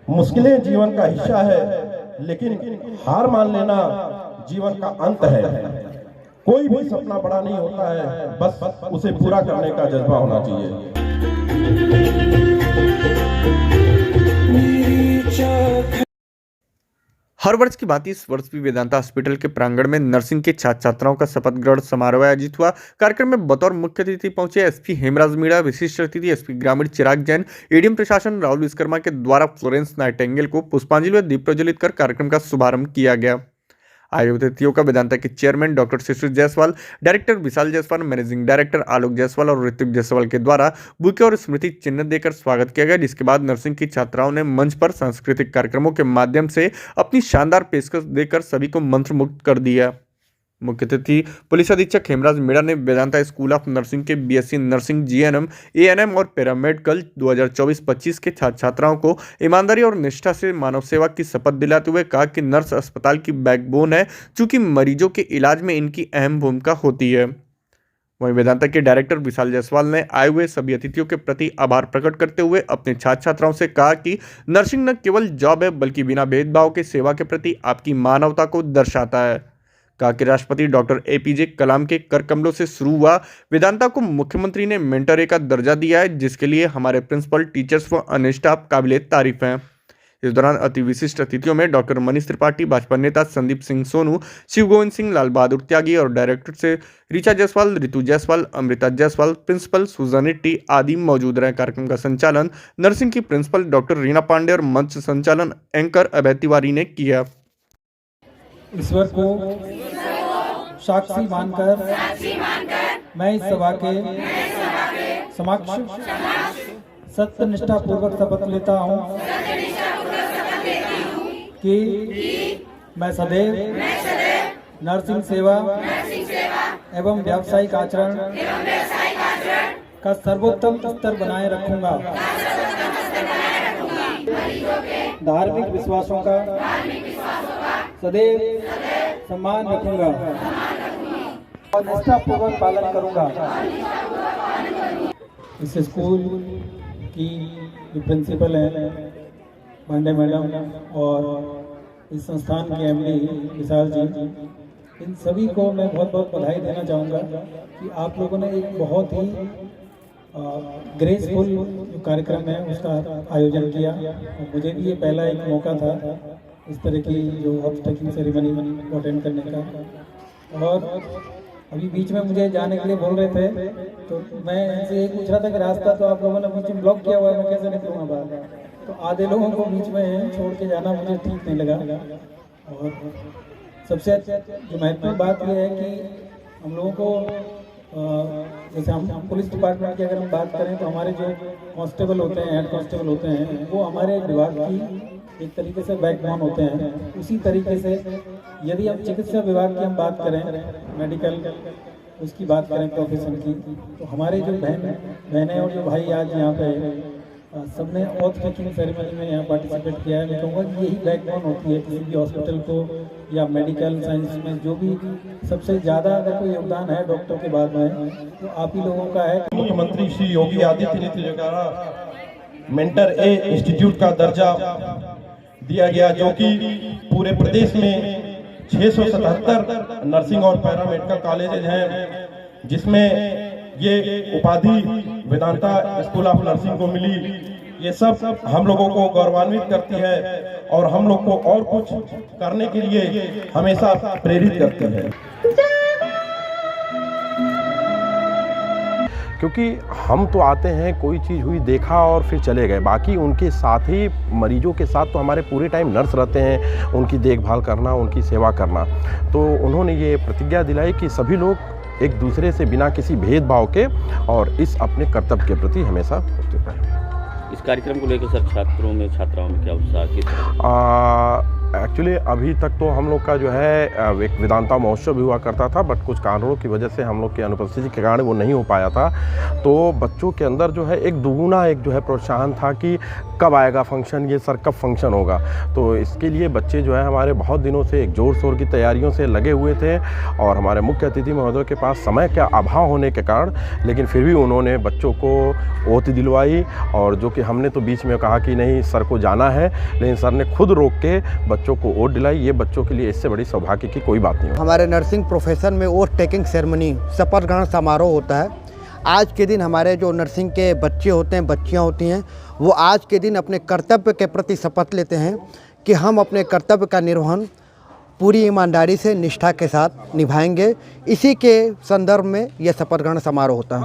मुश्किलें जीवन का हिस्सा है, लेकिन हार मान लेना जीवन का अंत है। कोई भी सपना बड़ा नहीं होता है, बस उसे पूरा करने का जज्बा होना चाहिए। हर वर्ष की भांति इस वर्ष भी वेदांता हॉस्पिटल के प्रांगण में नर्सिंग के छात्र छात्राओं का शपथ ग्रहण समारोह आयोजित हुआ। कार्यक्रम में बतौर मुख्य अतिथि पहुंचे एसपी हेमराज मीणा, विशिष्ट अतिथि एसपी ग्रामीण चिराग जैन, एडीएम प्रशासन राहुल विश्वकर्मा के द्वारा फ्लोरेंस नाइटिंगेल को पुष्पांजलि व दीप प्रज्वलित कर कार्यक्रम का शुभारंभ किया गया। आयोजित अतिथियों का वेदांता के चेयरमैन डॉक्टर शिशिर जायसवाल, डायरेक्टर विशाल जायसवाल, मैनेजिंग डायरेक्टर आलोक जायसवाल और ऋतिक जायसवाल के द्वारा बुके और स्मृति चिन्ह देकर स्वागत किया गया, जिसके बाद नर्सिंग की छात्राओं ने मंच पर सांस्कृतिक कार्यक्रमों के माध्यम से अपनी शानदार पेशकश देकर सभी को मंत्रमुग्ध कर दिया। मुख्य अतिथि पुलिस अधीक्षक हेमराज मीणा ने वेदांता स्कूल ऑफ नर्सिंग के बीएससी नर्सिंग, जीएनएम, एएनएम और पैरामेडिकल 2024-25 के छात्र छात्राओं को ईमानदारी और निष्ठा से मानव सेवा की शपथ दिलाते हुए कहा कि नर्स अस्पताल की बैकबोन है, चूंकि मरीजों के इलाज में इनकी अहम भूमिका होती है। वहीं वेदांता के डायरेक्टर विशाल जायसवाल ने आए हुए सभी अतिथियों के प्रति आभार प्रकट करते हुए अपने छात्र छात्राओं से कहा कि नर्सिंग न केवल जॉब है, बल्कि बिना भेदभाव के सेवा के प्रति आपकी मानवता को दर्शाता है। कहा कि राष्ट्रपति डॉक्टर एपीजे कलाम के कर कमलों से शुरू हुआ वेदांता को मुख्यमंत्री ने मेंटर ए का दर्जा दिया है, जिसके लिए हमारे प्रिंसिपल, टीचर्स व अन्य स्टाफ काबिले तारीफ हैं। इस दौरान अति विशिष्ट अतिथियों में डॉक्टर मनीष त्रिपाठी, भाजपा नेता संदीप सिंह सोनू, शिव गोविंद सिंह, लाल बहादुर त्यागी और डायरेक्टर से ऋचा जायसवाल, ऋतु जायसवाल, अमृता जायसवाल, प्रिंसिपल सुजन रेड्डी आदि मौजूद रहे। कार्यक्रम का संचालन नर्सिंग की प्रिंसिपल डॉक्टर रीना पांडे और मंच संचालन एंकर अभय तिवारी ने किया। ईश्वर को साक्षी मानकर मैं इस सभा के समक्ष सत्यनिष्ठा पूर्वक शपथ लेता हूँ कि मैं सदैव नर्सिंग सेवा एवं व्यावसायिक आचरण का सर्वोत्तम स्तर बनाए रखूंगा। धार्मिक विश्वासों का सदैव सम्मान रखूंगा और निष्ठापूर्वक पालन करूंगा। इस स्कूल की जो प्रिंसिपल हैं पांडे मैडम और इस संस्थान के एमडी विशाल जी, इन सभी को मैं बहुत बहुत बधाई देना चाहूँगा कि आप लोगों ने एक बहुत ही ग्रेसफुल जो कार्यक्रम है उसका आयोजन किया। और मुझे भी ये पहला एक मौका था इस तरह की जो हॉट टेकिंग सेरेमनी को अटेंड करने का। और अभी बीच में मुझे जाने के लिए बोल रहे थे, तो मैं इनसे ये पूछ रहा था कि रास्ता तो आप लोगों ने बीच में ब्लॉक किया हुआ है, मैं कैसे निकलूँगा बाहर। तो आधे लोगों को बीच में छोड़ के जाना मुझे ठीक नहीं लगा। और सबसे जो महत्वपूर्ण बात यह है कि हम लोगों को जैसे हम पुलिस डिपार्टमेंट की अगर हम बात करें तो हमारे जो कांस्टेबल होते हैं, हेड कांस्टेबल होते हैं, वो हमारे विभाग की एक तरीके से बैकबोन होते हैं। उसी तरीके से यदि हम चिकित्सा विभाग की हम बात करें, मेडिकल उसकी बात करें, प्रोफेशन की, तो हमारे जो बहनें और जो भाई आज यहाँ पे सबने ऑथ टेकिंग सेरेमनी में यहाँ पार्टिसिपेट किया है। मैं कहूँगा कि यही बैकबोन होती है किसी भी हॉस्पिटल को या मेडिकल साइंस में। जो भी सबसे ज़्यादा अगर कोई योगदान है डॉक्टर के बाद में, तो आप ही लोगों का है। मुख्यमंत्री श्री योगी आदित्यनाथ जी द्वारा मेंटर ए इंस्टीट्यूट का दर्जा दिया गया, जो कि पूरे प्रदेश में 677 नर्सिंग और पैरामेडिकल कॉलेजेज हैं, जिसमें ये उपाधि वेदांता स्कूल ऑफ नर्सिंग को मिली। ये सब हम लोगों को गौरवान्वित करती है और हम लोग को और कुछ करने के लिए हमेशा प्रेरित करती है। क्योंकि हम तो आते हैं, कोई चीज़ हुई देखा और फिर चले गए, बाकी उनके साथ ही मरीजों के साथ तो हमारे पूरे टाइम नर्स रहते हैं, उनकी देखभाल करना, उनकी सेवा करना। तो उन्होंने ये प्रतिज्ञा दिलाई कि सभी लोग एक दूसरे से बिना किसी भेदभाव के और इस अपने कर्तव्य के प्रति हमेशा उपस्थित रहें। इस कार्यक्रम को लेकर सर छात्राओं में क्या उत्साह एक्चुअली अभी तक तो हम लोग का जो है एक वेदांता महोत्सव भी हुआ करता था, बट कुछ कारणों की वजह से हम लोग की अनुपस्थिति के कारण वो नहीं हो पाया था। तो बच्चों के अंदर जो है एक दुगुना एक जो है प्रोत्साहन था कि कब आएगा फंक्शन, ये सर कब फंक्शन होगा। तो इसके लिए बच्चे जो है हमारे बहुत दिनों से एक ज़ोर शोर की तैयारियों से लगे हुए थे, और हमारे मुख्य अतिथि महोदय के पास समय का अभाव होने के कारण, लेकिन फिर भी उन्होंने बच्चों को ओत दिलवाई। और जो कि हमने तो बीच में कहा कि नहीं सर को जाना है, लेकिन सर ने खुद रोक के बच्चों को ओट दिलाई। ये बच्चों के लिए इससे बड़ी सौभाग्य की कोई बात नहीं। हमारे नर्सिंग प्रोफेशन में ओथ टेकिंग सेरेमनी, शपथ ग्रहण समारोह होता है। आज के दिन हमारे जो नर्सिंग के बच्चे होते हैं, बच्चियां होती हैं, वो आज के दिन अपने कर्तव्य के प्रति शपथ लेते हैं कि हम अपने कर्तव्य का निर्वहन पूरी ईमानदारी से, निष्ठा के साथ निभाएंगे। इसी के संदर्भ में यह शपथ ग्रहण समारोह होता है।